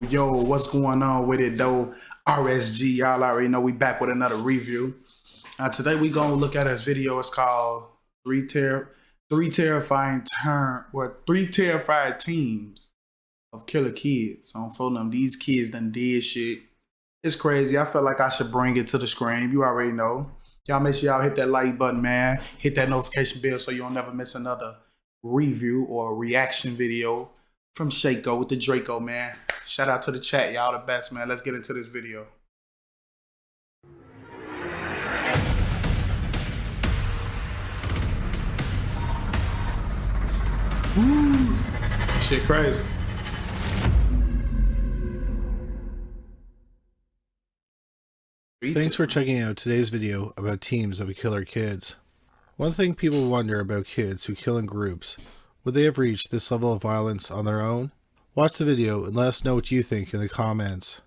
Yo, what's going on with it though? RSG, y'all already know we back with another review. Today we gonna look at this video. It's called three terrifying teams of killer kids. So I'm feeling them. These kids done did shit. It's crazy. I felt like I should bring it to the screen. You already know. Y'all make sure y'all hit that like button, man. Hit that notification bell so you don't never miss another review or reaction video from Shaco with the Draco, man. Shout out to the chat, y'all the best, man. Let's get into this video. Woo. Shit crazy. Thanks for checking out today's video about teams of killer kids. One thing people wonder about kids who kill in groups, would they have reached this level of violence on their own? Watch the video and let us know what you think in the comments.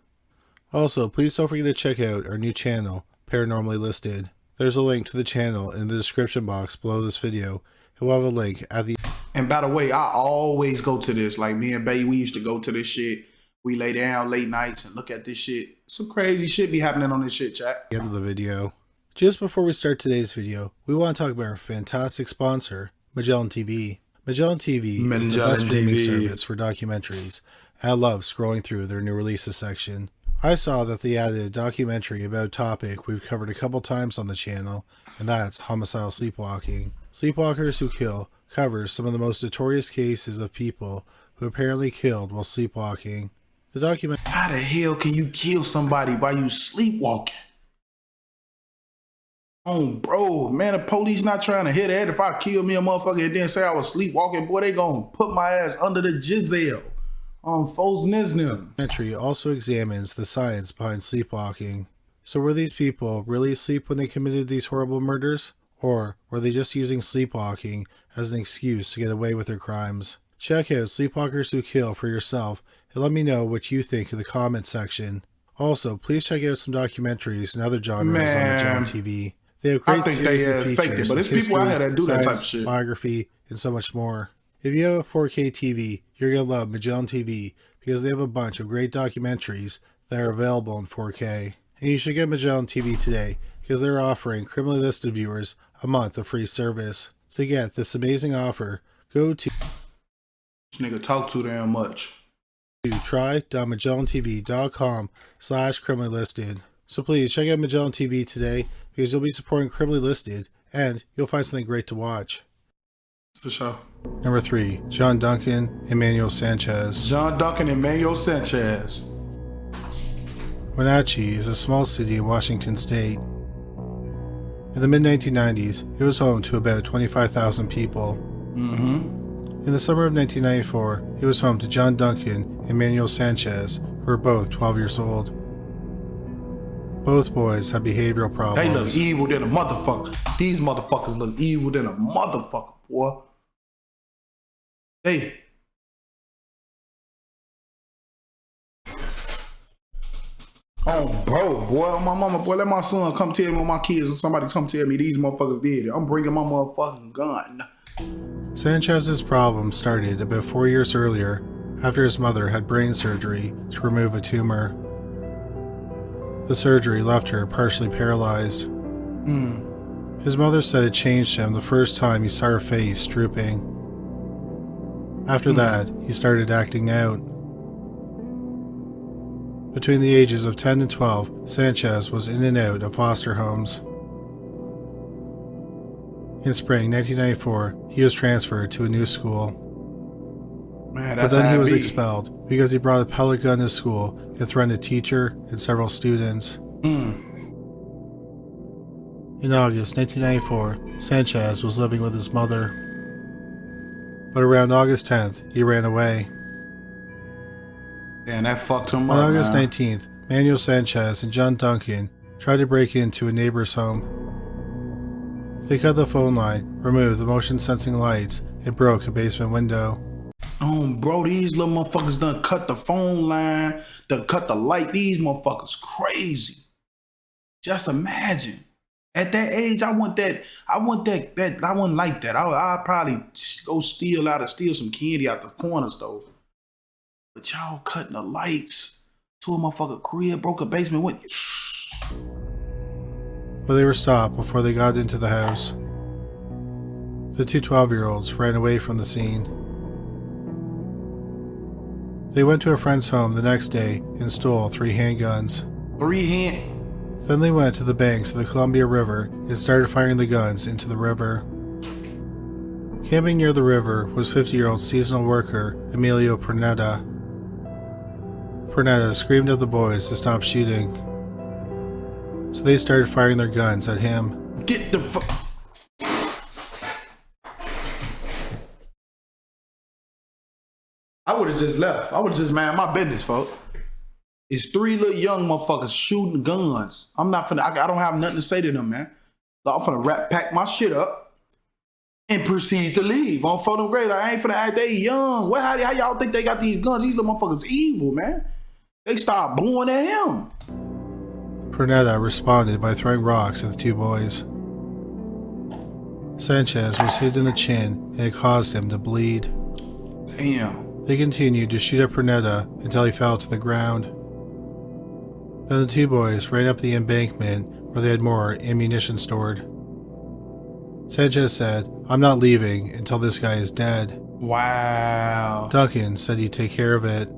Also, please don't forget to check out our new channel, Paranormally Listed. There's a link to the channel in the description box below this video, and we'll have a link at the And by the way, I always go to this. Like me and Bay, we used to go to this shit. We lay down late nights and look at this shit. Some crazy shit be happening on this shit, chat. end of the video. Just before we start today's video, we want to talk about our fantastic sponsor, Magellan TV. Magellan TV is the best streaming service for documentaries, and I love scrolling through their new releases section. I saw that they added a documentary about a topic we've covered a couple times on the channel, and that's homicidal sleepwalking. Sleepwalkers Who Kill covers some of the most notorious cases of people who apparently killed while sleepwalking. The documentary. How the hell can you kill somebody while you sleepwalking? Oh, bro, man, the police not trying to hit that. If I kill me a motherfucker and then say I was sleepwalking, boy, they gonna put my ass under the jizzle on Fosnisnim. The documentary also examines the science behind sleepwalking. So were these people really asleep when they committed these horrible murders? Or were they just using sleepwalking as an excuse to get away with their crimes? Check out Sleepwalkers Who Kill for yourself and let me know what you think in the comment section. Also, please check out some documentaries and other genres on Magellan TV. They have great series and features, but it's people out here that do that type of shit. Biography, and so much more. If you have a 4K TV, you're going to love Magellan TV because they have a bunch of great documentaries that are available in 4K. And you should get Magellan TV today because they're offering criminally listed viewers a month of free service. To get this amazing offer, go to This nigga talk too damn much. try.magellantv.com/criminally listed. So please check out Magellan TV today because you'll be supporting Criminally Listed and you'll find something great to watch. For sure. Number 3, John Duncan, Emmanuel Sanchez. John Duncan and Emmanuel Sanchez. Wenatchee is a small city in Washington State. In the mid-1990s, it was home to about 25,000 people. In the summer of 1994, it was home to John Duncan and Emmanuel Sanchez, who were both 12 years old. Both boys had behavioral problems. They look evil than a motherfucker. These motherfuckers look evil than a motherfucker, boy. Hey. Oh, bro, boy, my mama, boy, let my son come tell me when my kids or somebody come tell me these motherfuckers did it. I'm bringing my motherfucking gun. Sanchez's problem started about 4 years earlier after his mother had brain surgery to remove a tumor. The surgery left her partially paralyzed. His mother said it changed him the first time he saw her face drooping. After that, he started acting out. Between the ages of 10 and 12, Sanchez was in and out of foster homes. In spring 1994, he was transferred to a new school. Man, but then he was expelled because he brought a pellet gun to school and threatened a teacher and several students. In August 1994, Sanchez was living with his mother. But around August 10th, he ran away. And that fucked him up. On August 19th, Emmanuel Sanchez and John Duncan tried to break into a neighbor's home. They cut the phone line, removed the motion-sensing lights, and broke a basement window. Oh, bro, these little motherfuckers done cut the phone line, done cut the light. These motherfuckers crazy. Just imagine. At that age, I wouldn't like that. I'd probably go steal some candy out the corner store. But y'all cutting the lights to a motherfucker crib, broke a basement, went. But they were stopped before they got into the house. The two 12-year-olds ran away from the scene. They went to a friend's home the next day and stole 3 handguns. 3 hand. Then they went to the banks of the Columbia River and started firing the guns into the river. Camping near the river was 50-year-old seasonal worker Emilio Pernetta. Pernetta screamed at the boys to stop shooting, so they started firing their guns at him. Get the fuck. I would have just left. I would have just mind my business, folks. It's 3 little young motherfuckers shooting guns. I'm not finna, I don't have nothing to say to them, man. I'm finna pack my shit up and proceed to leave. On for them grade, I ain't finna act, they young. How y'all think they got these guns? These little motherfuckers evil, man. They start blowing at him. Pernetta responded by throwing rocks at the 2 boys. Sanchez was hit in the chin and it caused him to bleed. Damn. They continued to shoot at Pernetta until he fell to the ground. Then the 2 boys ran up the embankment where they had more ammunition stored. Sanchez said, "I'm not leaving until this guy is dead." Wow. Duncan said he'd take care of it.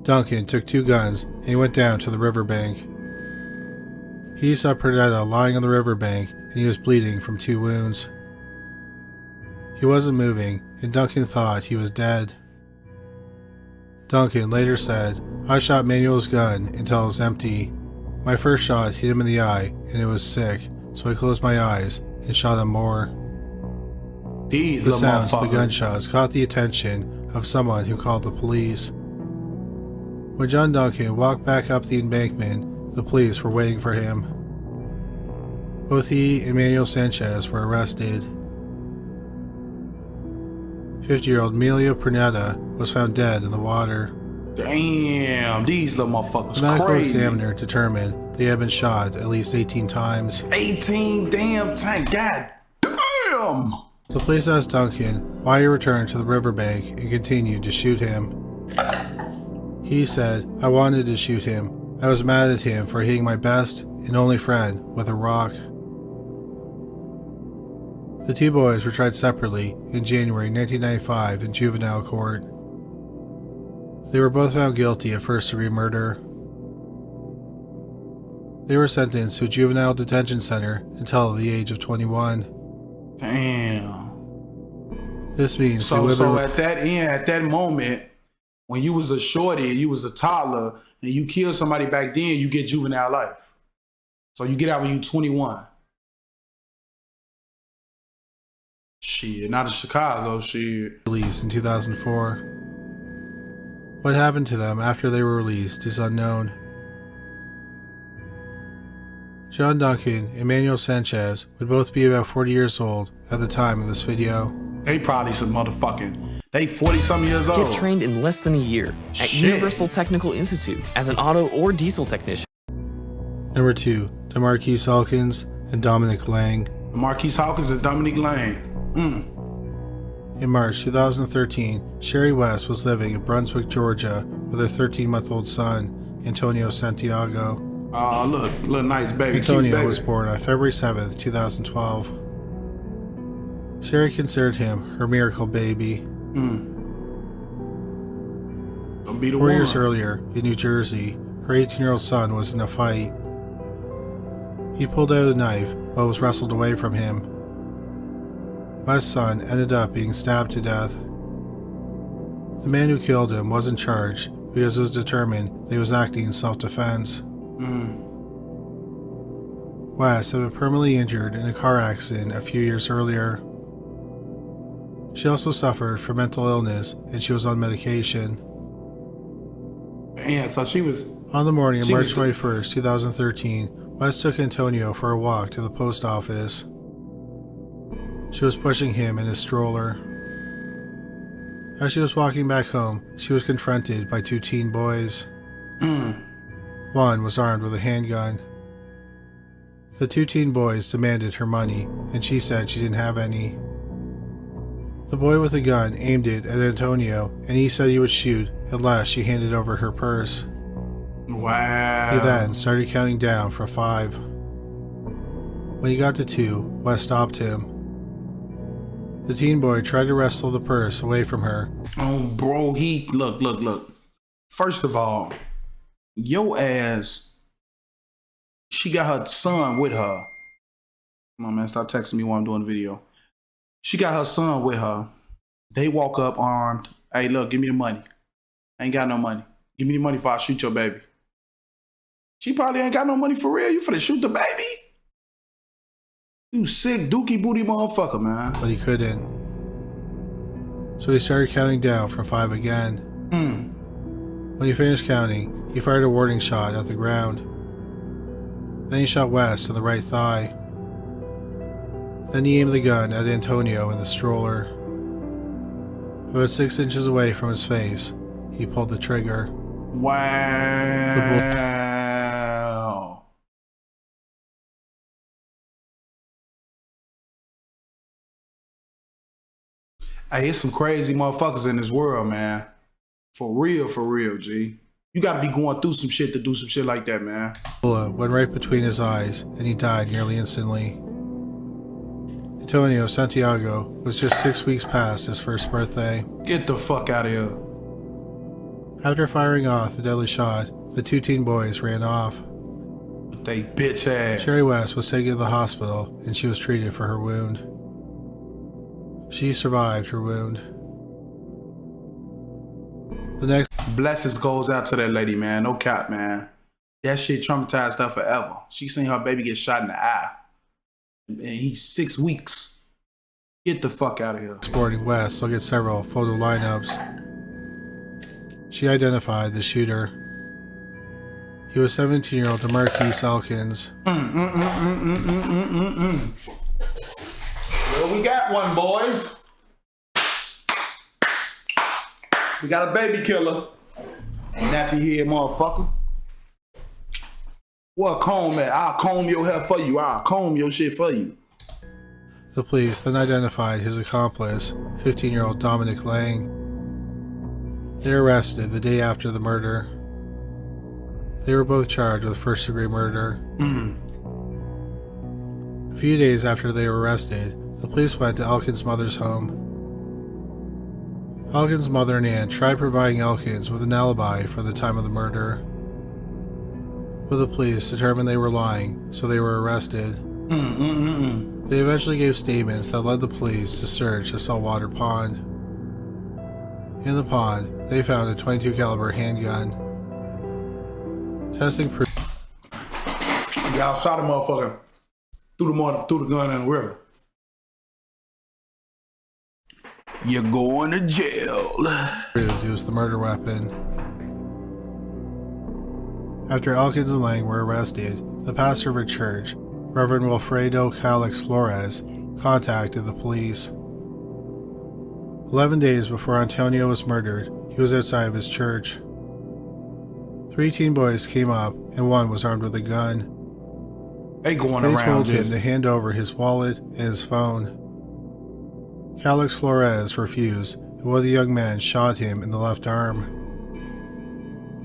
Duncan took 2 guns and he went down to the riverbank. He saw Pernetta lying on the riverbank and he was bleeding from 2 wounds. He wasn't moving and Duncan thought he was dead. Duncan later said, "I shot Emmanuel's gun until it was empty. My first shot hit him in the eye and it was sick, so I closed my eyes and shot him more." These the sounds of the gunshots caught the attention of someone who called the police. When John Duncan walked back up the embankment, the police were waiting for him. Both he and Emmanuel Sanchez were arrested. 50-year-old Emilio Pernetta was found dead in the water. Damn, these little motherfuckers The medical crazy. examiner determined they had been shot at least 18 times. 18 damn times, god damn! The police asked Duncan why he returned to the riverbank and continued to shoot him. He said, "I wanted to shoot him. I was mad at him for hitting my best and only friend with a rock." The 2 boys were tried separately in January 1995 in juvenile court. They were both found guilty of first-degree murder. They were sentenced to a juvenile detention center until the age of 21. Damn. This means So at that moment, when you was a shorty, you was a toddler, and you killed somebody back then, you get juvenile life. So you get out when you 21. Shit, not in Chicago, shit. Released in 2004. What happened to them after they were released is unknown. John Duncan and Emmanuel Sanchez would both be about 40 years old at the time of this video. They probably some motherfucking, they 40-something years old. Get trained in less than a year at Shit. Universal Technical Institute as an auto or diesel technician. Number 2, the Marquis Alkins and Dominic Lang. Marquis Hawkins and Dominic Lane. In March 2013, Sherry West was living in Brunswick, Georgia with her 13-month-old son, Antonio Santiago. Oh, look, little nice baby. Antonio cute baby. was born on February 7th, 2012. Sherry considered him her miracle baby. Don't be the 4 one. years earlier, in New Jersey, her 18-year-old son was in a fight. He pulled out a knife, but was wrestled away from him. West's son ended up being stabbed to death. The man who killed him wasn't charged because it was determined that he was acting in self-defense. West had been permanently injured in a car accident a few years earlier. She also suffered from mental illness and she was on medication. Damn, so she was. On the morning of She March was- 21st, 2013, West took Antonio for a walk to the post office. She was pushing him in his stroller. As she was walking back home, she was confronted by 2 teen boys. One was armed with a handgun. The 2 teen boys demanded her money, and she said she didn't have any. The boy with the gun aimed it at Antonio, and he said he would shoot unless she handed over her purse. Wow. He then started counting down from 5. When he got to 2, Wes stopped him. The teen boy tried to wrestle the purse away from her. Oh, bro, look. First of all, your ass, she got her son with her. Come on, man, stop texting me while I'm doing the video. She got her son with her. They walk up armed. Hey, look, give me the money. I ain't got no money. Give me the money before I shoot your baby. She probably ain't got no money for real. You finna shoot the baby? You sick dookie booty motherfucker, man. But he couldn't. So he started counting down from 5 again. When he finished counting, he fired a warning shot at the ground. Then he shot Wes in the right thigh. Then he aimed the gun at Antonio in the stroller. About 6 inches away from his face, he pulled the trigger. Wow. Hey, it's some crazy motherfuckers in this world, man. For real, G. You gotta be going through some shit to do some shit like that, man. Bullet went right between his eyes, and he died nearly instantly. Antonio Santiago was just 6 weeks past his first birthday. Get the fuck out of here. After firing off the deadly shot, the 2 teen boys ran off. With they bitch ass. Sherry West was taken to the hospital, and she was treated for her wound. She survived her wound. The next blessings goes out to that lady, man. No cap, man. That shit traumatized her forever. She seen her baby get shot in the eye. And he's 6 weeks. Get the fuck out of here. Sporting West looked at several photo lineups. She identified the shooter. He was 17-year-old Marquis Alkins. Well, we got one, boys. We got a baby killer. Nappy head motherfucker. What comb at? I'll comb your hair for you. I'll comb your shit for you. The police then identified his accomplice, 15-year-old Dominic Lang. They were arrested the day after the murder. They were both charged with first-degree murder. A few days after they were arrested, the police went to Alkins' mother's home. Alkins' mother and aunt tried providing Alkins with an alibi for the time of the murder, but the police determined they were lying, so they were arrested. They eventually gave statements that led the police to search a saltwater pond. In the pond, they found a .22 caliber handgun. Testing proved Y'all shot a motherfucker threw the gun in the river. You're going to jail. it was the murder weapon. After Alkins and Lang were arrested, the pastor of a church, Reverend Wilfredo Calix Flores, contacted the police. 11 days before Antonio was murdered, he was outside of his church. 3 teen boys came up, and one was armed with a gun. They going They around. told him to hand over his wallet and his phone. Calix Flores refused, and one of the young men shot him in the left arm.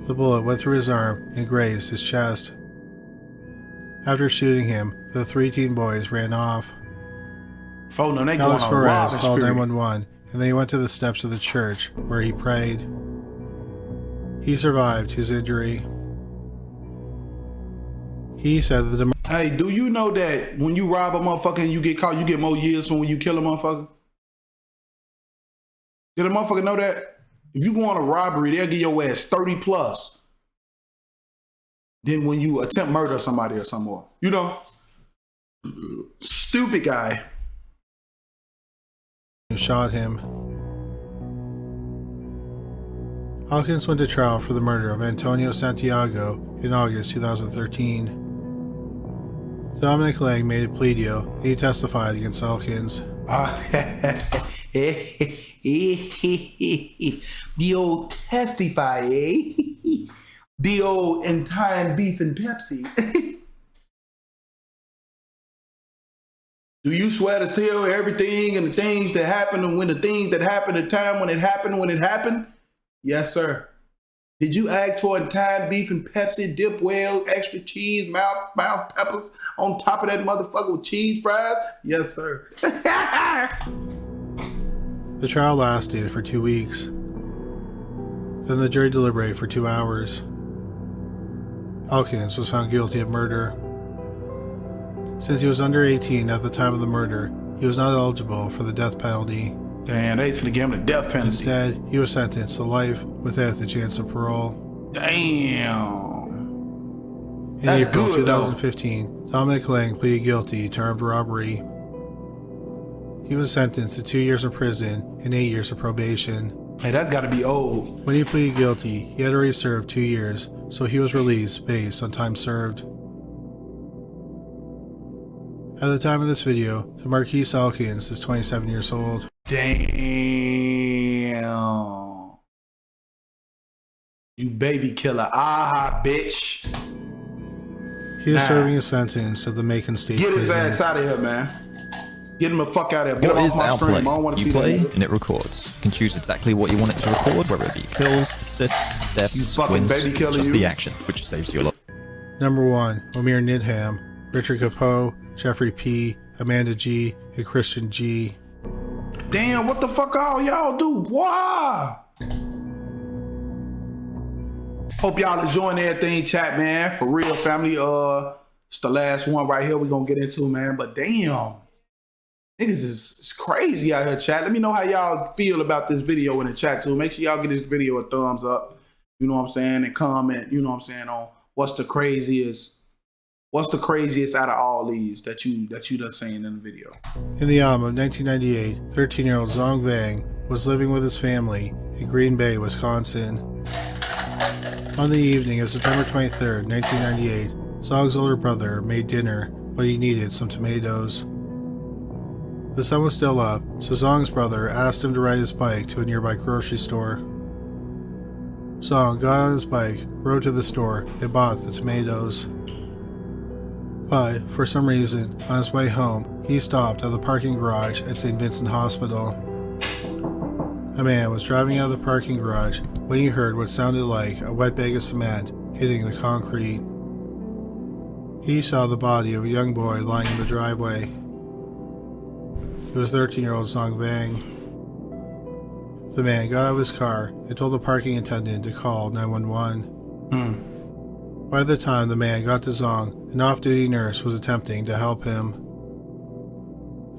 The bullet went through his arm and grazed his chest. After shooting him, the 3 teen boys ran off. Phone them, they Calix going on a Flores robbing called spree. 911, and they went to the steps of the church, where he prayed. He survived his injury. He said that the Hey, do you know that when you rob a motherfucker and you get caught, you get more years from when you kill a motherfucker? Did a motherfucker know that? If you go on a robbery, they'll give your ass 30 plus. Then when you attempt murder somebody or some more. You know? Stupid guy. shot him. Alkins went to trial for the murder of Antonio Santiago in August 2013. Dominic Lang made a plea deal and he testified against Alkins. The old testify, eh? The old entire beef and Pepsi. Do you swear to tell everything and the things that happened and when the things that happened, the time when it happened? Yes, sir. Did you ask for Italian beef and Pepsi, dip well, extra cheese, mouth peppers on top of that motherfucker with cheese fries? Yes, sir. The trial lasted for 2 weeks. Then the jury deliberated for 2 hours. Alkins was found guilty of murder. Since he was under 18 at the time of the murder, he was not eligible for the death penalty. Damn, they finna give him the death penalty. Instead, he was sentenced to life without the chance of parole. Damn. In April 2015, Dominic Lang pleaded guilty to armed robbery. He was sentenced to 2 years in prison and 8 years of probation. Hey, that's gotta be old. When he pleaded guilty, he had already served 2 years, so he was released based on time served. At the time of this video, the Marquis Alkins is 27 years old. Damn. You baby killer. Aha, bitch. He is serving a sentence at the Macon State Prison. Get his ass out of here, man. Get him the fuck out of here. It is my outplay. I don't want to You see play that. and it records. You can choose exactly what you want it to record, whether it be kills, assists, You deaths, fucking wins, baby killer, just you. the action, which saves you a lot. Number 1, Omir Nidham, Richard Capoe, Jeffrey P., Amanda G., and Christian G. Damn, what the fuck all y'all do? Why? Hope y'all enjoying everything, chat, man. For real, family. It's the last one right here we're gonna get into, man. But damn. Niggas is crazy out here, chat. Let me know how y'all feel about this video in the chat, too. Make sure y'all give this video a thumbs up. You know what I'm saying? And comment, you know what I'm saying, on what's the craziest out of all these that you done seen in the video. In the autumn of 1998, 13-year-old Zhong Bang was living with his family in Green Bay, Wisconsin. On the evening of September 23rd, 1998, Zhong's older brother made dinner, but he needed some tomatoes. The sun was still up, so Zhong's brother asked him to ride his bike to a nearby grocery store. Zhong got on his bike, rode to the store, and bought the tomatoes. But, for some reason, on his way home, he stopped at the parking garage at St. Vincent Hospital. A man was driving out of the parking garage when he heard what sounded like a wet bag of cement hitting the concrete. He saw the body of a young boy lying in the driveway. It was 13-year-old Zhong Bang. The man got out of his car and told the parking attendant to call 911. By the time the man got to Zhong, an off-duty nurse was attempting to help him.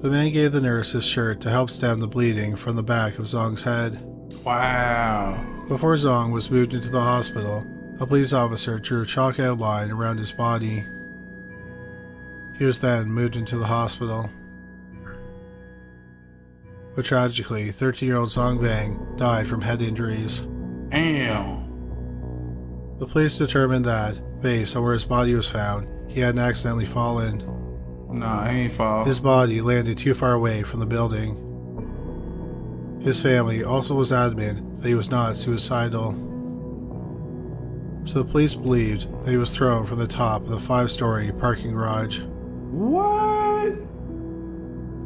The man gave the nurse his shirt to help stem the bleeding from the back of Zhong's head. Wow. Before Zhong was moved into the hospital, a police officer drew a chalk outline around his body. He was then moved into the hospital. But tragically, 13-year-old Zhong Bang died from head injuries. Damn. The police determined that, based on where his body was found, he hadn't accidentally fallen. Nah, he ain't fall. His body landed too far away from the building. His family also was adamant that he was not suicidal. So the police believed that he was thrown from the top of the 5-story parking garage. What?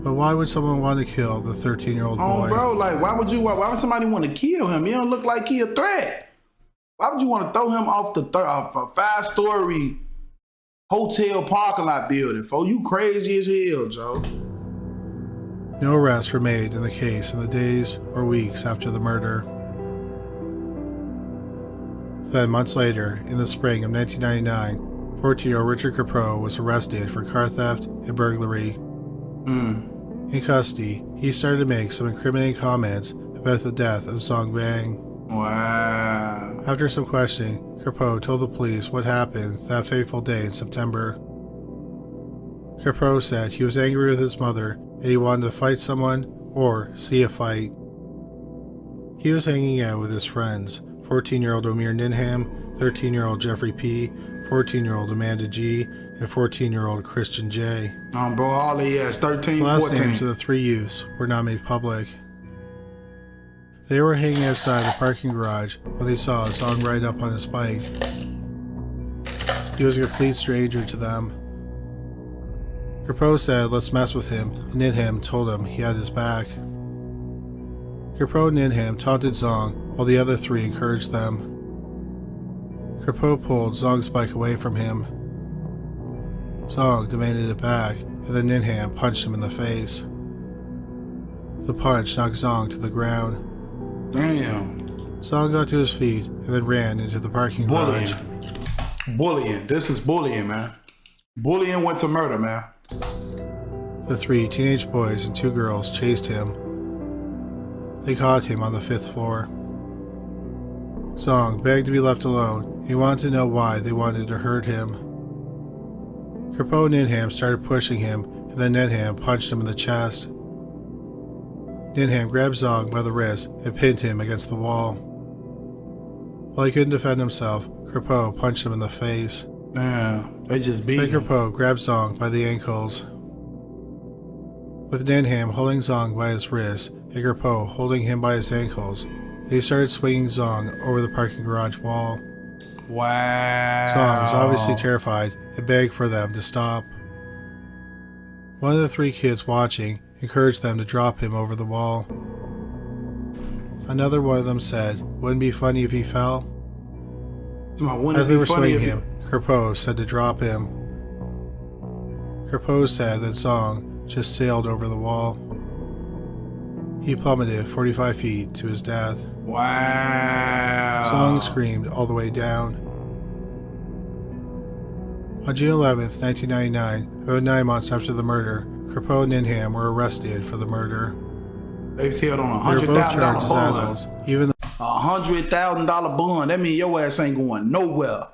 But why would someone want to kill the 13-year-old boy? Oh, bro, like, why would somebody want to kill him? He don't look like he a threat. Why would you want to throw him off a 5-story hotel parking lot building? For you crazy as hell, Joe. No arrests were made in the case in the days or weeks after the murder. Then, months later, in the spring of 1999, 14-year-old Richard Capoe was arrested for car theft and burglary. In custody, he started to make some incriminating comments about the death of Zhong Bang. Wow. After some questioning, Capoe told the police what happened that fateful day in September. Capoe said he was angry with his mother and he wanted to fight someone or see a fight. He was hanging out with his friends, 14-year-old Omir Nidham, 13-year-old Jeffrey P., 14-year-old Amanda G., and 14-year-old Christian J. Bro, all he has 13, The last 14. names of the 3 youths were not made public. They were hanging outside the parking garage when they saw Zhong ride up on his bike. He was a complete stranger to them. Kerpo said, let's mess with him, and Ninham told him he had his back. Kerpo and Ninham taunted Zhong, while the other three encouraged them. Kerpo pulled Zhong's bike away from him. Zhong demanded it back, and then Ninham punched him in the face. The punch knocked Zhong to the ground. Damn. Zhong got to his feet and then ran into the parking garage. Bullying. This is bullying, man. Bullying went to murder, man. The three teenage boys and two girls chased him. They caught him on the 5th floor. Zhong begged to be left alone. He wanted to know why they wanted to hurt him. Kerpo and Ninham started pushing him, and then Ninham punched him in the chest. Ninham grabbed Zhong by the wrist and pinned him against the wall. While he couldn't defend himself, Kerpo punched him in the face. Damn, they just beat Then him. Kerpo grabbed Zhong by the ankles. With Ninham holding Zhong by his wrist and Kerpo holding him by his ankles, they started swinging Zhong over the parking garage wall. Wow. Zhong was obviously terrified and begged for them to stop. One of the three kids watching encouraged them to drop him over the wall. Another one of them said, wouldn't it be funny if he fell? As they were swinging him, Kerpo said to drop him. Kerpo said that Zhong just sailed over the wall. He plummeted 45 feet to his death. Wow. Zhong screamed all the way down. On June 11th, 1999, about 9 months after the murder, Kerpo and Ninham were arrested for the murder. They was held on They were both $100,000 charged as bond. adults, even though $100,000 bond. That means your ass ain't going nowhere.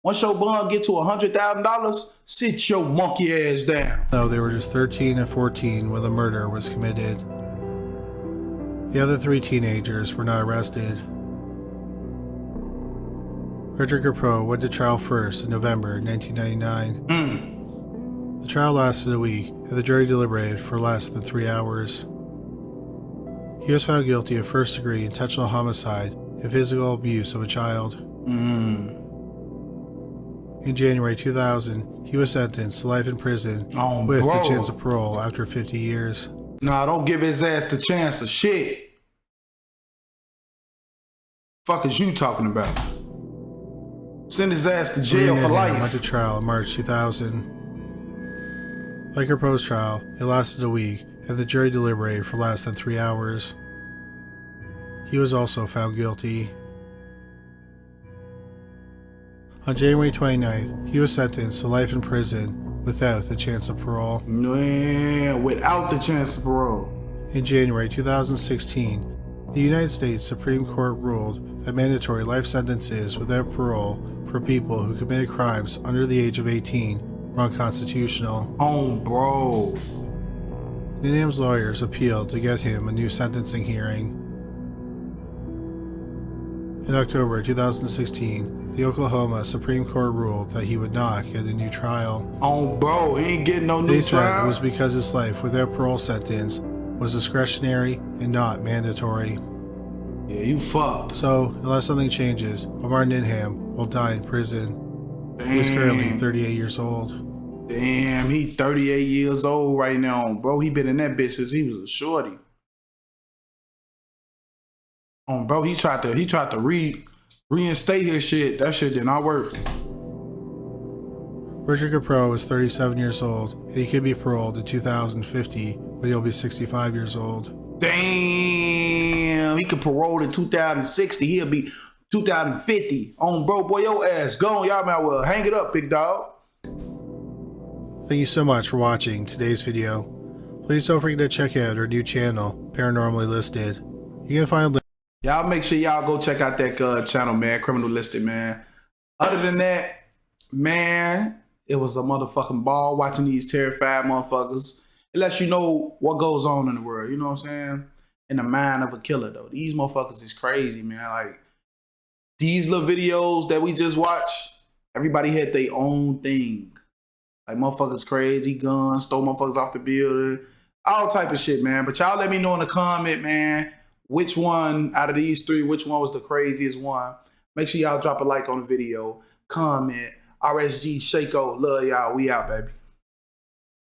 Once your bond get to $100,000, sit your monkey ass down. they were just 13 and 14 when the murder was committed. The other three teenagers were not arrested. Richard Kerpo went to trial first in November 1999. The trial lasted a week, and the jury deliberated for less than 3 hours. He was found guilty of first-degree intentional homicide and physical abuse of a child. In January 2000, he was sentenced to life in prison with the chance of parole after 50 years. Nah, don't give his ass the chance of shit. Fuck is you talking about? Send his ass to jail for life. Went to trial in March 2000. Like Kerpo's trial, it lasted a week, and the jury deliberated for less than 3 hours. He was also found guilty. On January 29th, he was sentenced to life in prison without the chance of parole. Yeah, without the chance of parole. In January 2016, the United States Supreme Court ruled that mandatory life sentences without parole for people who committed crimes under the age of 18 were unconstitutional. Oh, bro. Ninham's lawyers appealed to get him a new sentencing hearing. In October 2016, the Oklahoma Supreme Court ruled that he would not get a new trial. Oh, bro, he ain't getting no new They said trial. it was because his life without parole sentence was discretionary and not mandatory. Yeah, you fucked. So, unless something changes, Omar Ninham will die in prison. He is currently 38 years old. Damn, he 38 years old right now, bro. He been in that bitch since he was a shorty. Bro, he tried to reinstate his shit. That shit did not work. Richard Kerpo is 37 years old, and he could be paroled in 2050 when he'll be 65 years old. Damn, he could parole in 2060. He'll be 2050. Bro, boy, your ass gone. Y'all might well hang it up, big dog. Thank you so much for watching today's video. Please don't forget to check out our new channel, Paranormally Listed. You can find links. Y'all make sure y'all go check out that channel, man. Criminal Listed, man. Other than that, man, it was a motherfucking ball watching these terrified motherfuckers. It lets you know what goes on in the world. You know what I'm saying? In the mind of a killer, though. These motherfuckers is crazy, man. Like, these little videos that we just watched, everybody had their own thing. Like, motherfuckers crazy, guns, stole motherfuckers off the building, all type of shit, man. But y'all let me know in the comment, man, which one out of these three, which one was the craziest one. Make sure y'all drop a like on the video, comment, RSG, Shako, love y'all. We out, baby.